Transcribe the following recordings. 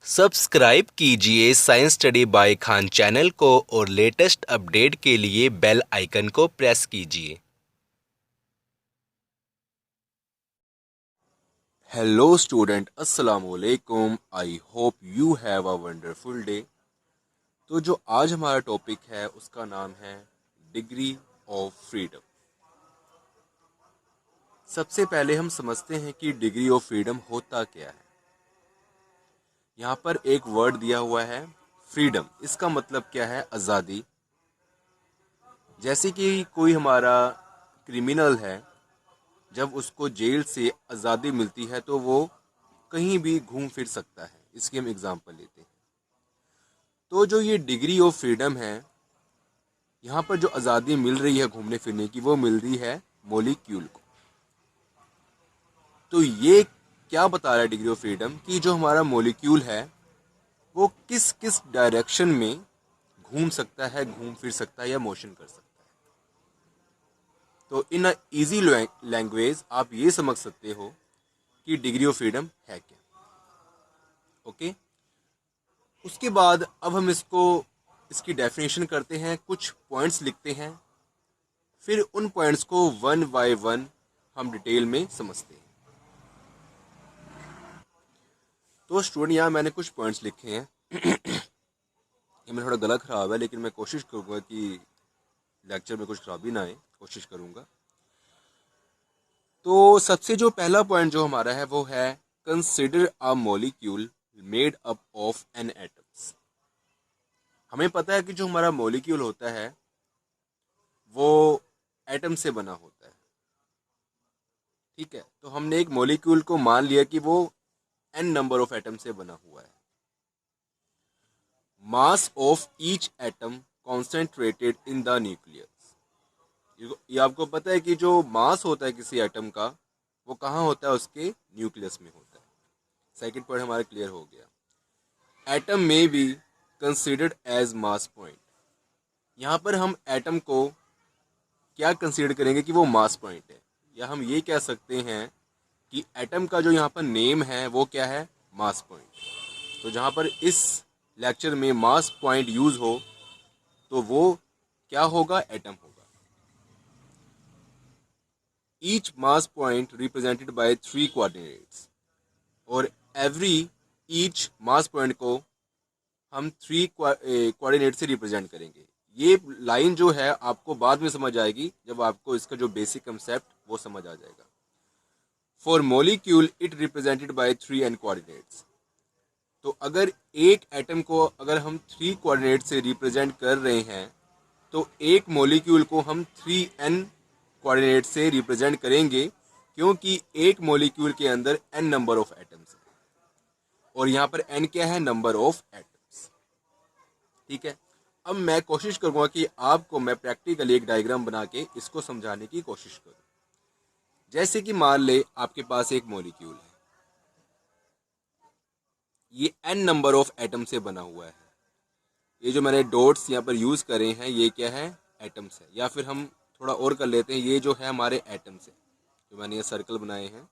Subscribe कीजिए science study bye Khan channel को और लेटेस्ट अपडेट के लिए बेल आइकन को प्रेस कीजिए। हेलो स्टूडेंट, अस्सलाम वालेकुम। I hope you have a wonderful day. तो जो आज हमारा टॉपिक है उसका नाम है डिग्री ऑफ फ्रीडम। सबसे पहले हम समझते हैं कि डिग्री ऑफ फ्रीडम होता क्या है। यहाँ पर एक वर्ड दिया हुआ है फ्रीडम। इसका मतलब क्या है? आज़ादी। जैसे कि कोई हमारा क्रिमिनल है, जब उसको जेल से आज़ादी मिलती है तो वो कहीं भी घूम फिर सकता है। इसकी हम एग्जांपल लेते हैं। तो जो ये डिग्री ऑफ फ्रीडम है, यहाँ पर जो आज़ादी मिल रही है घूमने फिरने की, वो मिल रही है मोलिक्यूल को। तो ये क्या बता रहा है डिग्री ऑफ फ्रीडम कि जो हमारा मोलिक्यूल है वो किस किस डायरेक्शन में घूम सकता है, घूम फिर सकता है या मोशन कर सकता है। तो इन अ इजी लैंग्वेज आप ये समझ सकते हो कि डिग्री ऑफ फ्रीडम है क्या। ओके, उसके बाद अब हम इसकी डेफिनेशन करते हैं, कुछ पॉइंट्स लिखते हैं, फिर उन पॉइंट्स को वन बाय वन हम डिटेल में समझते हैं। तो स्टूडेंट, यहाँ मैंने कुछ पॉइंट्स लिखे हैं। ये मेरा थोड़ा गला ख़राब है, लेकिन मैं कोशिश करूँगा कि लेक्चर में कुछ खराबी ना आए, कोशिश करूँगा। तो सबसे जो पहला पॉइंट जो हमारा है वो है consider a molecule made up of N atoms. हमें पता है कि जो हमारा मॉलिक्यूल होता है वो एटम से बना होता है। ठीक है, तो हमने एक मॉलिक्यूल को मान लिया कि वो एन नंबर ऑफ एटम से बना हुआ है। Mass of each atom concentrated in the nucleus. ये आपको पता है कि जो मास होता है किसी एटम का, वो कहाँ होता है? उसके न्यूक्लियस में होता है। सेकंड पॉइंट हमारा क्लियर हो गया। एटम में be considered as mass point. यहाँ पर हम एटम को क्या कंसीडर करेंगे कि वो मास पॉइंट है, या हम ये कह सकते हैं कि एटम का जो यहाँ पर नेम है वो क्या है? मास पॉइंट। तो जहाँ पर इस लेक्चर में मास पॉइंट यूज हो तो वो क्या होगा? एटम होगा। Each mass point represented by 3 coordinates. और एवरी ईच मास पॉइंट को हम 3 कोऑर्डिनेट से रिप्रेजेंट करेंगे। ये लाइन जो है आपको बाद में समझ आएगी, जब आपको इसका जो बेसिक कंसेप्ट वो समझ आ जाएगा। For molecule it represented by 3 N coordinates. तो अगर एक एटम को अगर हम 3 कोऑर्डिनेट से रिप्रेजेंट कर रहे हैं तो एक मॉलिक्यूल को हम 3n कोऑर्डिनेट से रिप्रेजेंट करेंगे, क्योंकि एक मॉलिक्यूल के अंदर n नंबर ऑफ एटम्स है और यहाँ पर n क्या है? Number of atoms. ठीक है, अब मैं कोशिश करूंगा कि आपको मैं प्रैक्टिकली एक डायग्राम बना के इसको समझाने की कोशिश करूं। जैसे कि मान ले आपके पास एक मॉलिक्यूल है, ये n नंबर ऑफ एटम से बना हुआ है। ये जो मैंने डॉट्स यहाँ पर यूज करे हैं ये क्या है? एटम्स है। या फिर हम थोड़ा और कर लेते हैं, ये जो है हमारे एटम्स है, जो मैंने ये सर्कल बनाए हैं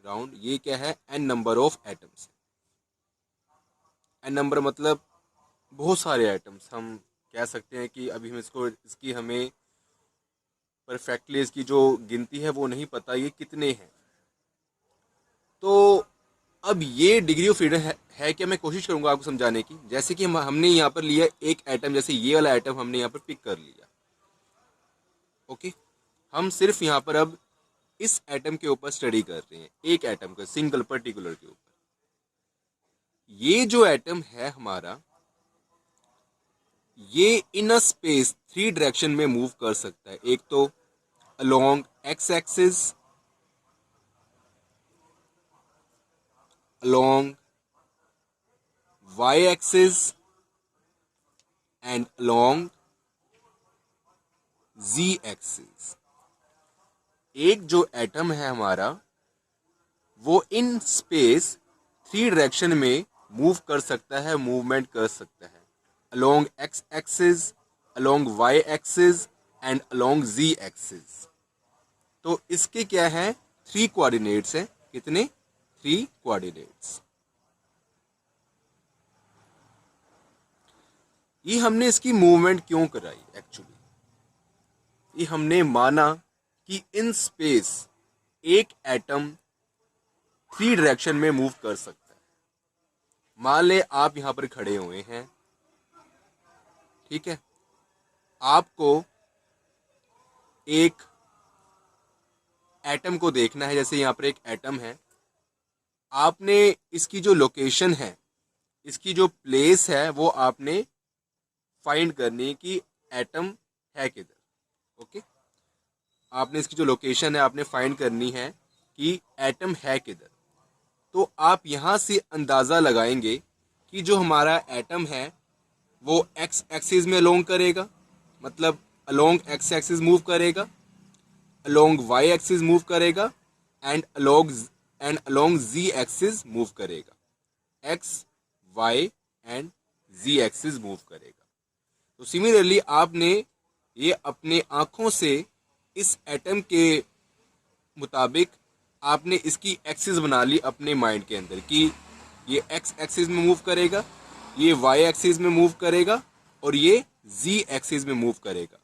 राउंड, ये क्या है? n number of atoms. n number मतलब बहुत सारे एटम्स। हम कह सकते हैं कि अभी हम इसकी हमें परफेक्टली इसकी जो गिनती है वो नहीं पता ये कितने हैं। तो अब ये डिग्री ऑफ फ्रीडम है क्या? मैं कोशिश करूंगा आपको समझाने की। जैसे कि हमने यहाँ पर लिया एक एटम, जैसे ये वाला एटम हमने यहाँ पर पिक कर लिया। ओके, हम सिर्फ यहाँ पर अब इस एटम के ऊपर स्टडी कर रहे हैं, एक एटम का सिंगल पर्टिकुलर के ऊपर। ये जो एटम है हमारा, ये इन अ स्पेस 3 डायरेक्शन में मूव कर सकता है। एक तो along X axis, along Y axis and along Z axis. एक जो एटम है हमारा वो इन स्पेस 3 डायरेक्शन में मूव कर सकता है, मूवमेंट कर सकता है। Along X axis, along Y axis and along Z axis. तो इसके क्या है? 3 कोऑर्डिनेट्स हैं। कितने? 3 कोऑर्डिनेट्स। ये हमने इसकी मूवमेंट क्यों कराई? एक्चुअली ये हमने माना कि इन स्पेस एक एटम 3 डायरेक्शन में मूव कर सकता है। मान ले आप यहां पर खड़े हुए हैं, ठीक है, आपको एक एटम को देखना है। जैसे यहां पर एक एटम है, आपने इसकी जो लोकेशन है, इसकी जो प्लेस है, वो आपने फाइंड करनी कि एटम है किधर। ओके, आपने इसकी जो लोकेशन है आपने फाइंड करनी है कि एटम है किधर। तो आप यहाँ से अंदाज़ा लगाएंगे कि जो हमारा एटम है वो एक्स एक्सिस में अलोंग करेगा, मतलब अलोंग एक्स एक्सिस मूव करेगा, अलोंग वाई एक्सिस मूव करेगा, and along Z axis move करेगा। X, Y and Z axis move करेगा। तो सिमिलरली आपने ये अपने आंखों से इस एटम के मुताबिक आपने इसकी एक्सिस बना ली अपने माइंड के अंदर कि ये एक्स एक्सिस में मूव करेगा, ये वाई एक्सिस में मूव करेगा और ये जी एक्सिस में मूव करेगा।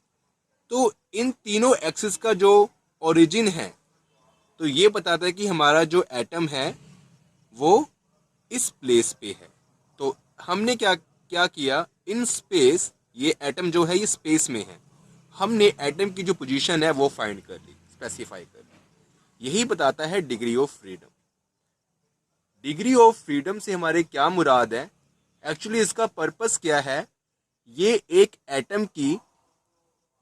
तो इन तीनों एक्सिस का जो ओरिजिन है, तो ये बताता है कि हमारा जो एटम है वो इस प्लेस पे है। तो हमने क्या क्या किया, इन स्पेस ये एटम जो है ये स्पेस में है, हमने एटम की जो पोजीशन है वो फाइंड कर ली, स्पेसिफाई कर ली। यही बताता है degree of freedom. Degree of freedom से हमारे क्या मुराद है? एक्चुअली इसका पर्पस क्या है? ये एक एटम की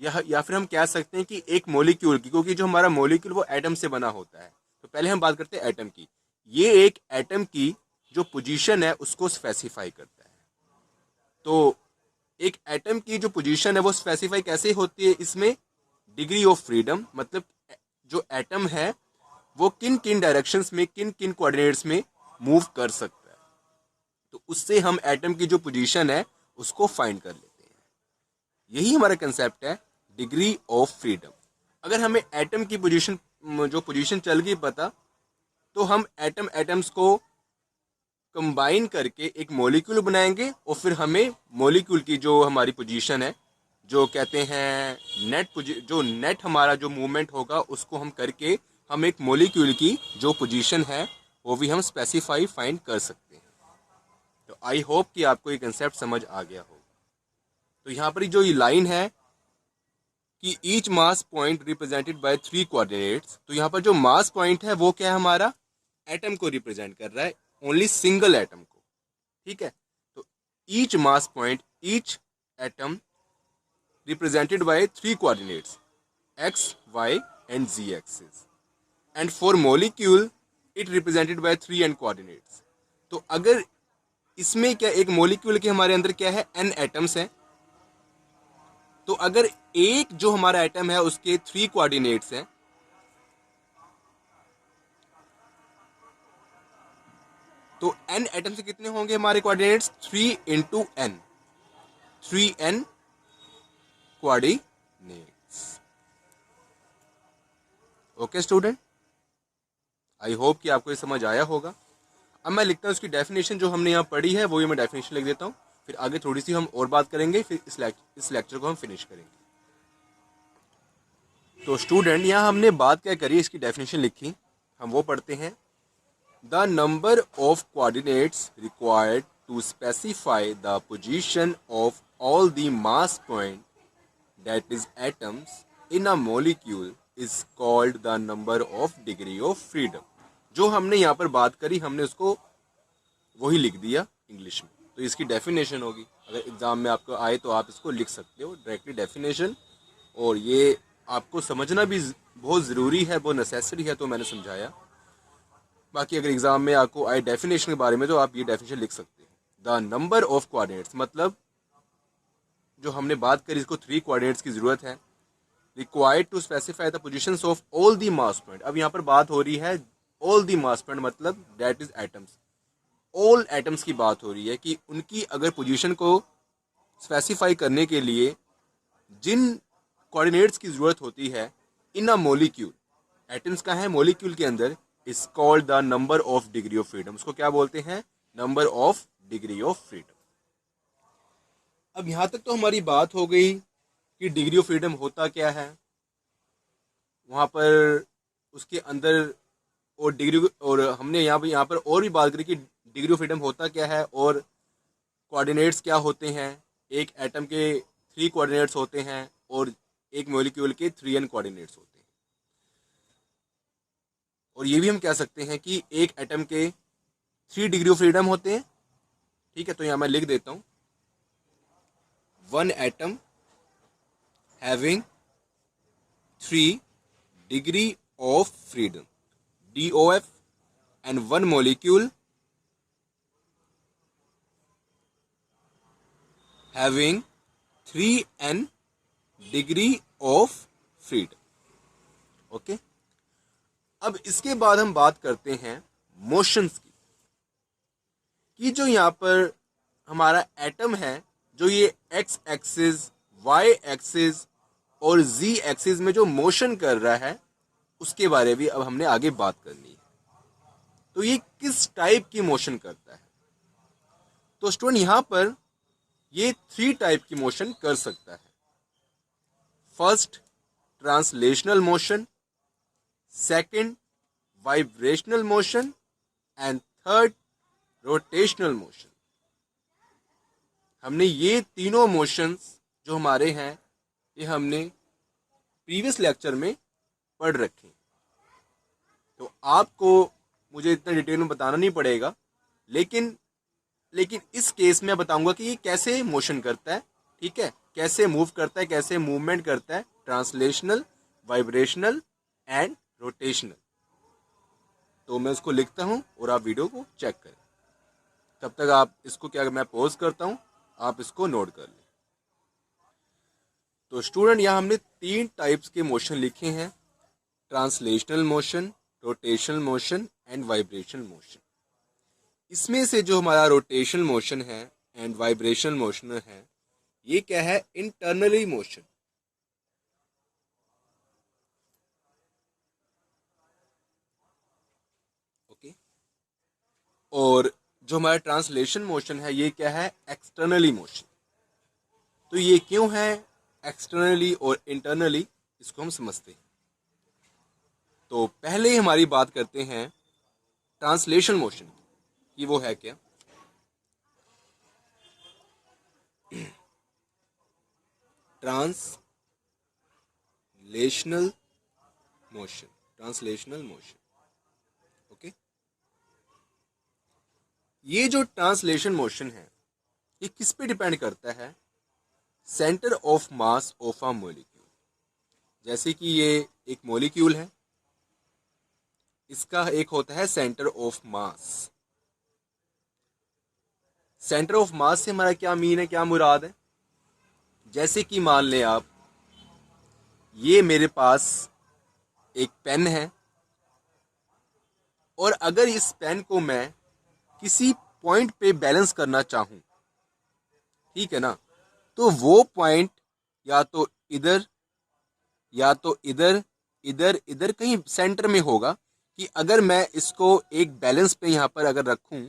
या फिर हम कह सकते हैं कि एक मॉलिक्यूल की, क्योंकि जो हमारा मॉलिक्यूल वो एटम से बना होता है। तो पहले हम बात करते हैं एटम की। ये एक एटम की जो पोजीशन है उसको स्पेसिफाई करता है। तो एक एटम की जो पोजीशन है वो स्पेसिफाई कैसे होती है? इसमें डिग्री ऑफ फ्रीडम, मतलब जो एटम है वो किन किन डायरेक्शंस में, किन किन कोऑर्डिनेट्स में मूव कर सकता है। तो उससे हम एटम की जो पोजीशन है उसको फाइंड कर लेते हैं। यही हमारा कंसेप्ट है डिग्री ऑफ फ्रीडम। अगर हमें एटम की पोजीशन, जो पोजीशन चल गई पता, तो हम एटम्स को कंबाइन करके एक मॉलिक्यूल बनाएंगे और फिर हमें मॉलिक्यूल की जो हमारी पोजीशन है, जो कहते हैं जो नेट हमारा जो मूवमेंट होगा उसको हम करके हम एक मॉलिक्यूल की जो पोजीशन है वो भी हम स्पेसिफाई फाइंड कर सकते हैं। तो आई होप कि आपको ये कंसेप्ट समझ आ गया हो। तो यहाँ पर जो ये लाइन है कि each mass point represented by 3 coordinates, तो यहाँ पर जो मास पॉइंट है वो क्या है? हमारा एटम को रिप्रेजेंट कर रहा है, ओनली सिंगल एटम को। ठीक है, तो each mass point, each atom represented by 3 coordinates x, y and z axis, and for molecule it represented by 3 n coordinates। तो अगर इसमें क्या, एक मॉलिक्यूल के हमारे अंदर क्या है, n एटम्स हैं। तो अगर एक जो हमारा एटम है उसके 3 कोऑर्डिनेट्स हैं, तो n एटम से कितने होंगे हमारे coordinates? 3 into n, 3n coordinates. Okay student, I hope कि आपको ये समझ आया होगा। अब मैं लिखता हूँ इसकी डेफिनेशन जो हमने यहाँ पढ़ी है वो ही मैं डेफिनेशन लिख देता हूँ, फिर आगे थोड़ी सी हम और बात करेंगे, फिर इस लेक्चर को हम फिनिश करेंगे। तो स्टूडेंट यहाँ हमने बात क्या करी, इसकी डेफिनेशन लिखी, हम वो पढ़ते हैं। The number of coordinates required to specify the position of all the mass point that is atoms in a molecule is called the number of degree of freedom. जो हमने यहाँ पर बात करी हमने उसको वही लिख दिया इंग्लिश में। तो इसकी डेफिनेशन होगी, अगर एग्जाम में आपको आए तो आप इसको लिख सकते हो डायरेक्टली डेफिनेशन, और ये आपको समझना भी बहुत ज़रूरी है, बहुत नेसेसरी है, तो मैंने समझाया। बाकी अगर एग्जाम में आपको आए डेफिनेशन के बारे में तो आप ये डेफिनेशन लिख सकते हैं। द नंबर ऑफ कोऑर्डिनेट्स, मतलब जो हमने बात करी इसको 3 कोऑर्डिनेट्स की ज़रूरत है। Required to specify the positions of all the mass point. अब यहाँ पर बात हो रही है ऑल द मास पॉइंट, मतलब that is atoms, all atoms की बात हो रही है कि उनकी अगर पोजीशन को स्पेसिफाई करने के लिए जिन कोऑर्डिनेट्स की ज़रूरत होती है इन अ मॉलिक्यूल, एटम्स का है मॉलिक्यूल के अंदर, is called the number of degree of freedom. उसको क्या बोलते हैं? Number of degree of freedom. अब यहां तक तो हमारी बात हो गई कि डिग्री ऑफ फ्रीडम होता क्या है, वहां पर उसके अंदर और डिग्री, और हमने यहाँ पर और भी बात करी कि डिग्री ऑफ फ्रीडम होता क्या है और कोऑर्डिनेट्स क्या होते हैं। एक एटम के 3 कोऑर्डिनेट्स होते हैं और एक मॉलिक्यूल के 3n कोऑर्डिनेट्स होते हैं। और ये भी हम कह सकते हैं कि एक एटम के 3 डिग्री ऑफ फ्रीडम होते हैं। ठीक है, तो यहाँ मैं लिख देता हूँ, 1 atom having 3 degree of freedom DOF and 1 molecule having 3n degree of freedom। Okay, अब इसके बाद हम बात करते हैं मोशंस की, कि जो यहाँ पर हमारा एटम है, जो ये x एक्सिस, y एक्सिस और z एक्सिस में जो मोशन कर रहा है, उसके बारे में अब हमने आगे बात करनी है। तो ये किस टाइप की मोशन करता है? तो स्टूडेंट यहां पर ये 3 टाइप की मोशन कर सकता है। First, translational motion, second, vibrational motion and third, rotational motion. हमने ये तीनों मोशंस जो हमारे हैं, ये हमने प्रीवियस लेक्चर में पढ़ रखे। तो आपको मुझे इतना डिटेल में बताना नहीं पड़ेगा, लेकिन इस केस में बताऊंगा कि ये कैसे मोशन करता है। ठीक है, कैसे मूव करता है, कैसे मूवमेंट करता है, ट्रांसलेशनल, वाइब्रेशनल एंड रोटेशनल। तो मैं उसको लिखता हूं और आप वीडियो को चेक करें। तब तक आप इसको क्या, मैं पॉज करता हूं, आप इसको नोट कर लें। तो स्टूडेंट यहां हमने 3 टाइप्स के मोशन लिखे हैं, translational motion, rotational motion and vibrational motion. इसमें से जो हमारा रोटेशनल मोशन है एंड वाइब्रेशनल मोशन है, ये क्या है? Internally motion. ओके, और जो हमारा ट्रांसलेशन मोशन है, ये क्या है? Externally motion. तो ये क्यों है एक्सटर्नली और इंटरनली, इसको हम समझते हैं। तो पहले ही हमारी बात करते हैं ट्रांसलेशन मोशन की, वो है क्या? Translational motion, translational motion. Okay, ये जो ट्रांसलेशन मोशन है, ये किस पे डिपेंड करता है? Centre of mass of a molecule. जैसे कि ये एक मॉलिक्यूल है, इसका एक होता है centre of mass. Centre of mass से हमारा क्या मीन है, क्या मुराद है? जैसे कि मान लें आप, ये मेरे पास एक पेन है, और अगर इस पेन को मैं किसी पॉइंट पे बैलेंस करना चाहूं, ठीक है ना, तो वो पॉइंट या तो इधर, या तो इधर, इधर, इधर कहीं सेंटर में होगा। कि अगर मैं इसको एक बैलेंस पे यहाँ पर अगर रखूं,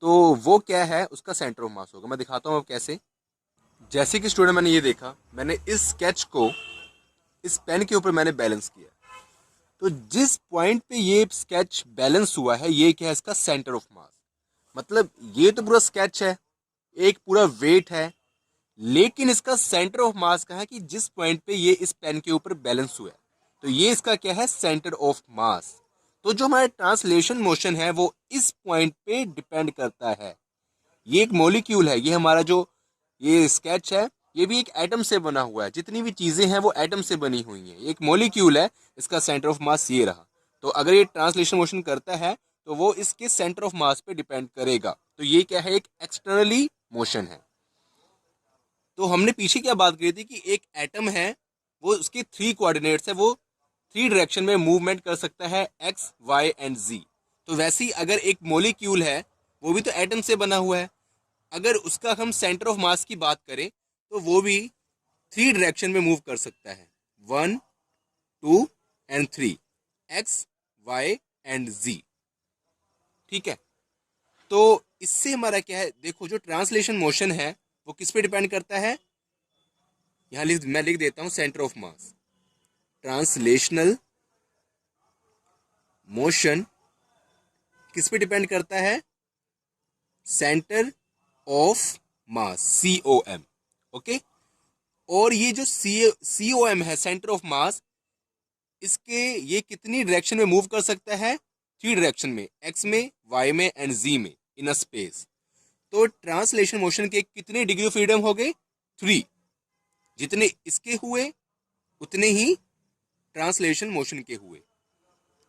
तो वो क्या है? उसका सेंटर ऑफ मास होगा। मैं दिखाता हूँ अब कैसे। जैसे कि स्टूडेंट मैंने ये देखा, मैंने इस स्केच को इस पेन के ऊपर मैंने बैलेंस किया, तो जिस पॉइंट पे ये स्केच बैलेंस हुआ है, ये क्या है? इसका सेंटर ऑफ मास। मतलब ये तो पूरा स्केच है, एक पूरा वेट है, लेकिन इसका सेंटर ऑफ मास का है कि जिस पॉइंट पे ये इस पेन के ऊपर बैलेंस हुआ है, तो ये इसका क्या है? Centre of mass. तो जो हमारा ट्रांसलेशन मोशन है, वो इस पॉइंट पे डिपेंड करता है। ये एक मॉलिक्यूल है, ये हमारा जो ये स्केच है, ये भी एक एटम से बना हुआ है। जितनी भी चीजें हैं वो एटम से बनी हुई हैं। एक मॉलिक्यूल है, इसका सेंटर ऑफ मास ये रहा। तो अगर ये ट्रांसलेशन मोशन करता है, तो वो इसके सेंटर ऑफ मास पे डिपेंड करेगा। तो ये क्या है? एक एक्सटर्नली मोशन है। तो हमने पीछे क्या बात करी थी कि एक एटम है, वो उसके 3 कोऑर्डिनेट्स है, वो 3 डायरेक्शन में मूवमेंट कर सकता है, एक्स, वाई एंड जी। तो वैसे ही अगर एक मॉलिक्यूल है, वो भी तो एटम से बना हुआ है। अगर उसका हम सेंटर ऑफ मास की बात करें, तो वो भी 3 डायरेक्शन में मूव कर सकता है, 1, 2 एंड 3, एक्स, वाई एंड जी। ठीक है, तो इससे हमारा क्या है, देखो जो ट्रांसलेशन मोशन है वो किस पे डिपेंड करता है, यहाँ मैं लिख देता हूं centre of mass. Translational motion किस पे डिपेंड करता है, centre of mass, COM। Okay, और ये जो COM है, सेंटर ऑफ मास, इसके ये कितनी डायरेक्शन में मूव कर सकता है, 3 डायरेक्शन में, x में, y में एंड z में इन अ स्पेस। तो ट्रांसलेशन मोशन के कितने डिग्री ऑफ फ्रीडम हो गए, 3। जितने इसके हुए उतने ही ट्रांसलेशन मोशन के हुए।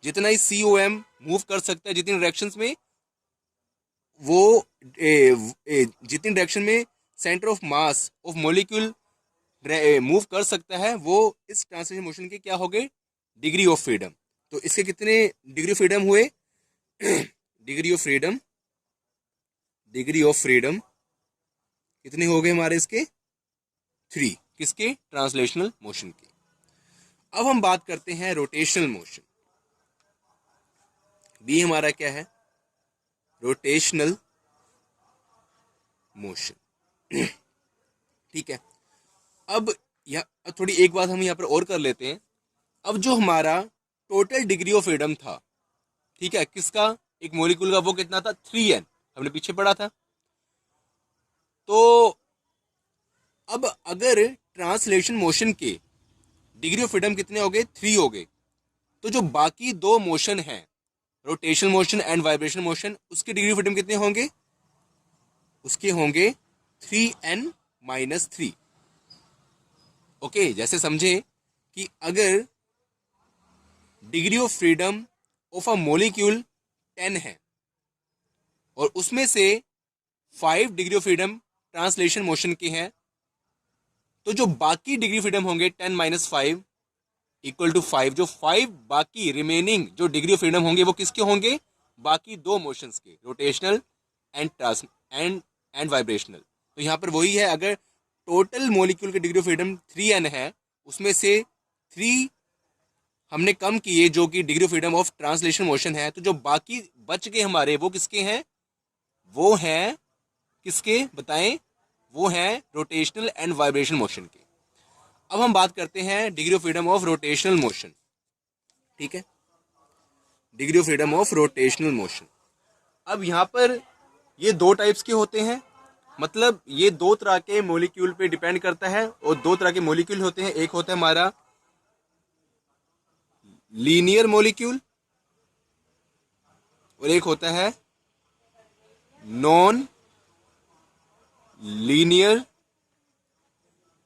जितना ही COM मूव कर सकता है जितनी डायरेक्शंस में, वो जितनी डायरेक्शन में centre of mass of molecule move कर सकता है, वो इस ट्रांसलेशन मोशन के क्या हो गए, डिग्री ऑफ फ्रीडम। तो इसके कितने डिग्री ऑफ फ्रीडम हुए डिग्री ऑफ फ्रीडम कितने हो गए हमारे इसके, 3। किसके, ट्रांसलेशनल मोशन के। अब हम बात करते हैं रोटेशनल मोशन। बी हमारा क्या है, रोटेशनल मोशन। ठीक है, अब यहाँ थोड़ी एक बात हम यहाँ पर और कर लेते हैं। अब जो हमारा टोटल डिग्री ऑफ फ्रीडम था, ठीक है, किसका, एक मॉलिक्यूल का, वो कितना था, 3n, हमने पीछे पढ़ा था। तो अब अगर ट्रांसलेशन मोशन के डिग्री ऑफ फ्रीडम कितने हो गए, 3 हो गए, तो जो बाकी 2 मोशन है, rotational motion and vibration motion, उसके डिग्री ऑफ फ्रीडम कितने होंगे, उसके होंगे 3n-3। ओके, जैसे समझे कि अगर degree of freedom of a molecule 10 है और उसमें से 5 degree of freedom translation motion के हैं, तो जो बाकी डिग्री फ्रीडम होंगे 10-5 इक्वल टू 5, जो 5 बाकी रिमेनिंग जो डिग्री ऑफ फ्रीडम होंगे वो किसके होंगे, बाकी 2 मोशंस के, रोटेशनल एंड वाइब्रेशनल। तो यहाँ पर वही है, अगर टोटल मॉलिक्यूल के डिग्री ऑफ फ्रीडम 3n है, उसमें से 3 हमने कम किए जो कि degree of freedom of translation motion है, तो जो बाकी बच गए हमारे वो किसके हैं, वो हैं किसके बताएं, वो हैं रोटेशनल एंड वाइब्रेशन मोशन के। अब हम बात करते हैं degree of freedom of rotational motion. ठीक है, degree of freedom of rotational motion. अब यहाँ पर ये 2 टाइप्स के होते हैं, मतलब ये 2 तरह के मॉलिक्यूल पे डिपेंड करता है, और 2 तरह के मॉलिक्यूल होते हैं। एक होता है हमारा लीनियर मॉलिक्यूल और एक होता है नॉन लीनियर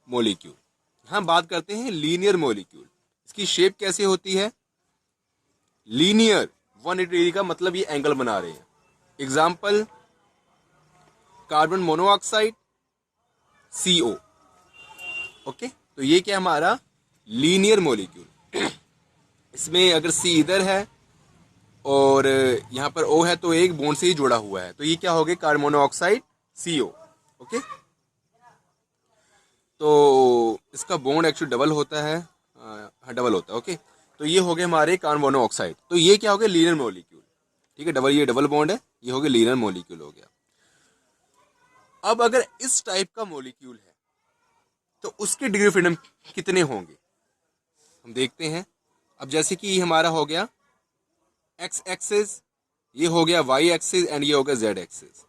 मॉलिक्यूल। हम बात करते हैं लीनियर मॉलिक्यूल। इसकी शेप कैसे होती है, लीनियर 180 डिग्री का मतलब ये एंगल बना रहे हैं। Example, carbon monoxide CO। Okay, तो ये क्या हमारा लीनियर मॉलिक्यूल। इसमें अगर C इधर है और यहाँ पर O है, तो एक बॉन्ड से ही जुड़ा हुआ है, तो ये क्या हो गया, कार्बन मोनोऑक्साइड CO। ओके, तो इसका बॉन्ड एक्चुअली डबल होता है, हाँ डबल होता है। ओके, तो ये हो गए हमारे कार्बन मोनोऑक्साइड, तो ये क्या हो गया, लीनियर मॉलिक्यूल। ठीक है, ये डबल बॉन्ड है, ये हो गया लीनियर मॉलिक्यूल हो गया। अब अगर इस टाइप का मॉलिक्यूल है तो उसके डिग्री ऑफ फ्रीडम कितने होंगे, हम देखते हैं। अब जैसे कि हमारा हो गया x एक्सिस, ये हो गया y एक्सिस एंड ये हो गया z एक्सिस।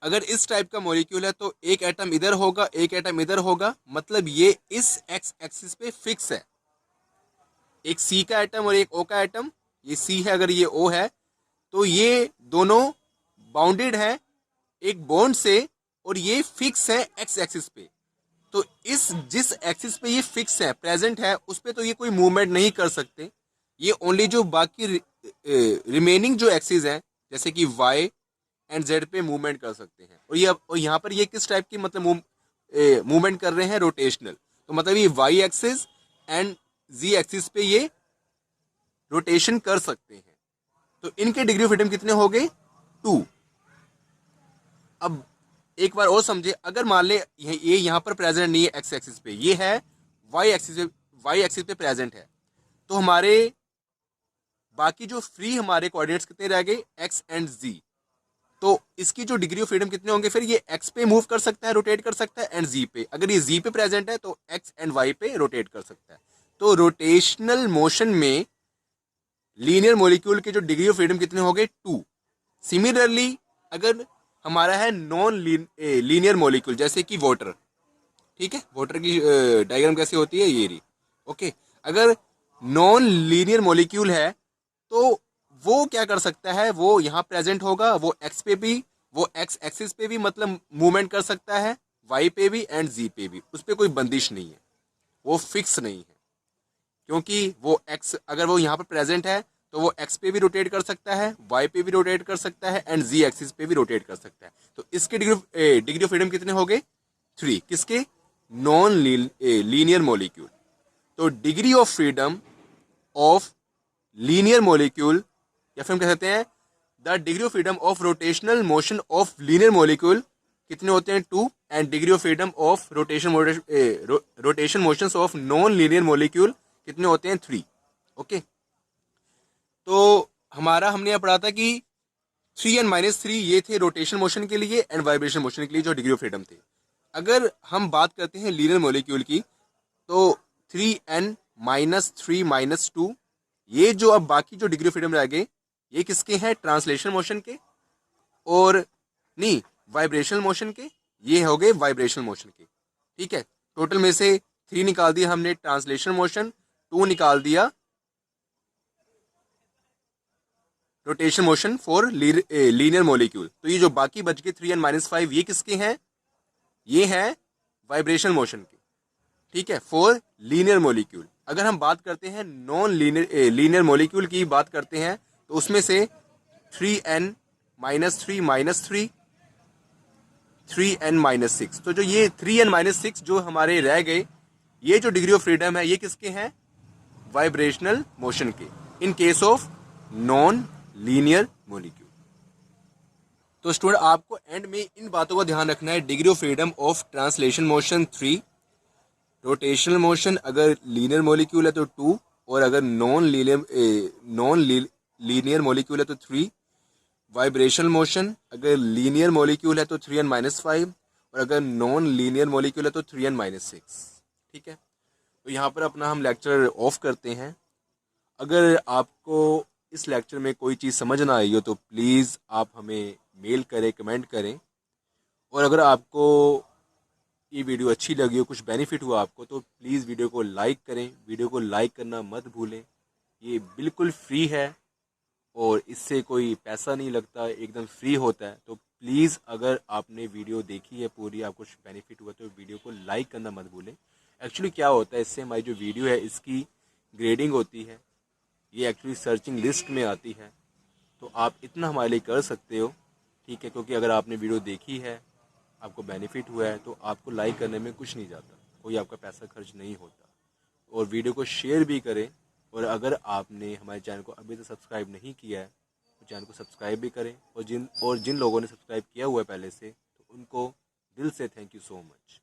अगर इस टाइप का मॉलिक्यूल है तो एक एटम इधर होगा, एक एटम इधर होगा, मतलब ये इस x एक्सिस पे फिक्स है। एक C का एटम और एक O का एटम, ये C है, अगर ये O है, तो ये दोनों बाउंडेड है एक बॉन्ड से, और ये फिक्स है x एक्सिस पे। तो इस जिस एक्सिस पे ये फिक्स है, प्रेजेंट है, उस पे तो ये कोई मूवमेंट नहीं कर सकते। ये ओनली जो बाकी रिमेनिंग जो एक्सिस हैं, जैसे कि y एंड z पे मूवमेंट कर सकते हैं। और यहाँ पर ये किस टाइप की मतलब मूवमेंट कर रहे हैं, रोटेशनल। तो मतलब ये y axis and z axis पे ये रोटेशन कर सकते हैं। तो इनके डिग्री ऑफ फ्रीडम कितने हो गए, 2। अब एक बार और समझे, अगर मान ले ये यहाँ पर प्रेजेंट नहीं है एक्स एक्सिस पे, ये है वाई एक्सिस पे प्रेजेंट है, तो हमारे बाकी जो फ्री हमारे कोऑर्डिनेट्स कितने रह गए, एक्स एंड जी। तो इसकी जो डिग्री ऑफ फ्रीडम कितने होंगे, फिर ये एक्स पे मूव कर सकता है, रोटेट कर सकता है, एंड जी पे। अगर ये जी पे प्रेजेंट है तो एक्स एंड वाई पे रोटेट कर सकता है। तो रोटेशनल मोशन में लीनियर मॉलिक्यूल के जो डिग्री ऑफ फ्रीडम कितने हो गए, 2। सिमिलरली अगर हमारा है नॉन लीनियर मॉलिक्यूल, जैसे कि वाटर, ठीक है, वाटर की डायग्राम कैसे होती है, ये रही, ओके। अगर नॉन लीनियर मॉलिक्यूल है तो वो क्या कर सकता है, वो यहाँ प्रेजेंट होगा, वो एक्स पे भी, वो एक्स एक्सिस पे भी मतलब मूवमेंट कर सकता है, वाई पे भी एंड जी पे भी, उस पर कोई बंदिश नहीं है, वो फिक्स नहीं है। क्योंकि वो एक्स, अगर वो यहाँ पर प्रेजेंट है तो वो एक्स पे भी रोटेट कर सकता है, वाई पे भी रोटेट कर सकता है, एंड जी एक्सिस पे भी रोटेट कर सकता है। तो इसके डिग्री ऑफ फ्रीडम कितने हो गए, 3। किसके, नॉन लीनियर मॉलिक्यूल। तो degree of freedom of linear molecule, या फिर हम कह सकते हैं the degree of freedom of rotational motion of linear molecule कितने होते हैं, 2। And degree of freedom of rotation motions of non linear molecule कितने होते हैं, 3। ओके, तो हमारा हमने यह पढ़ा था कि 3 एन माइनस 3 ये थे रोटेशन मोशन के लिए एंड वाइब्रेशन मोशन के लिए जो डिग्री ऑफ फ्रीडम थे। अगर हम बात करते हैं लीनियर मॉलिक्यूल की, तो 3n माइनस 3 माइनस 2, ये जो अब बाकी जो डिग्री ऑफ फ्रीडम रह गए, ये किसके हैं, ट्रांसलेशन मोशन के, और नहीं वाइब्रेशनल मोशन के, ये हो गए वाइब्रेशनल मोशन के। ठीक है, टोटल में से 3 निकाल दिया हमने ट्रांसलेशन मोशन, 2 निकाल दिया rotation motion for linear molecule. तो ये जो बाकी बच गए 3n माइनस 5, ये किसके हैं, ये हैं वाइब्रेशनल मोशन के। ठीक है, फॉर लीनियर मॉलिक्यूल। अगर हम बात करते हैं नॉन लीनियर मॉलिक्यूल की बात करते हैं, तो उसमें से 3n minus 3 minus 3, 3n minus 6। तो जो ये 3n माइनस 6 जो हमारे रह गए, ये जो डिग्री ऑफ फ्रीडम है, ये किसके हैं, वाइब्रेशनल मोशन के, in case of non linear molecule. तो स्टूडेंट आपको एंड में इन बातों का ध्यान रखना है, degree of freedom of translation motion 3, rotational motion अगर लीनियर मॉलिक्यूल है तो 2, और अगर नॉन लीनियर मॉलिक्यूल है तो 3, वाइब्रेशनल मोशन अगर लीनियर मॉलिक्यूल है तो 3n माइनस 5, और अगर नॉन लीनियर मॉलिक्यूल है तो 3n माइनस 6। ठीक है, तो यहाँ पर अपना हम लेक्चर ऑफ करते हैं। अगर आपको इस लेक्चर में कोई चीज़ समझ ना आई हो तो प्लीज़ आप हमें मेल करें, कमेंट करें, और अगर आपको ये वीडियो अच्छी लगी हो, कुछ बेनिफिट हुआ आपको, तो प्लीज़ वीडियो को लाइक करें। वीडियो को लाइक करना मत भूलें, ये बिल्कुल फ्री है और इससे कोई पैसा नहीं लगता, एकदम फ्री होता है। तो प्लीज़ अगर आपने वीडियो देखी है पूरी, आपको कुछ बेनिफिट हुआ, तो वीडियो को लाइक करना मत भूलें। एक्चुअली क्या होता है, इससे हमारी जो वीडियो है इसकी ग्रेडिंग होती है, ये एक्चुअली सर्चिंग लिस्ट में आती है। तो आप इतना हमारे लिए कर सकते हो, ठीक है, क्योंकि अगर आपने वीडियो देखी है, आपको बेनिफिट हुआ है, तो आपको लाइक करने में कुछ नहीं जाता, कोई आपका पैसा खर्च नहीं होता। और वीडियो को शेयर भी करें, और अगर आपने हमारे चैनल को अभी तक सब्सक्राइब नहीं किया है तो चैनल को सब्सक्राइब भी करें, और जिन लोगों ने सब्सक्राइब किया हुआ है पहले से, तो उनको दिल से थैंक यू सो मच।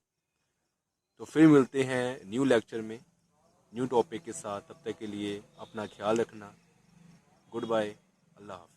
तो फिर मिलते हैं न्यू लेक्चर में न्यू टॉपिक के साथ। तब तक के लिए अपना ख्याल रखना। गुड बाय, अल्लाह हाफ़िज़।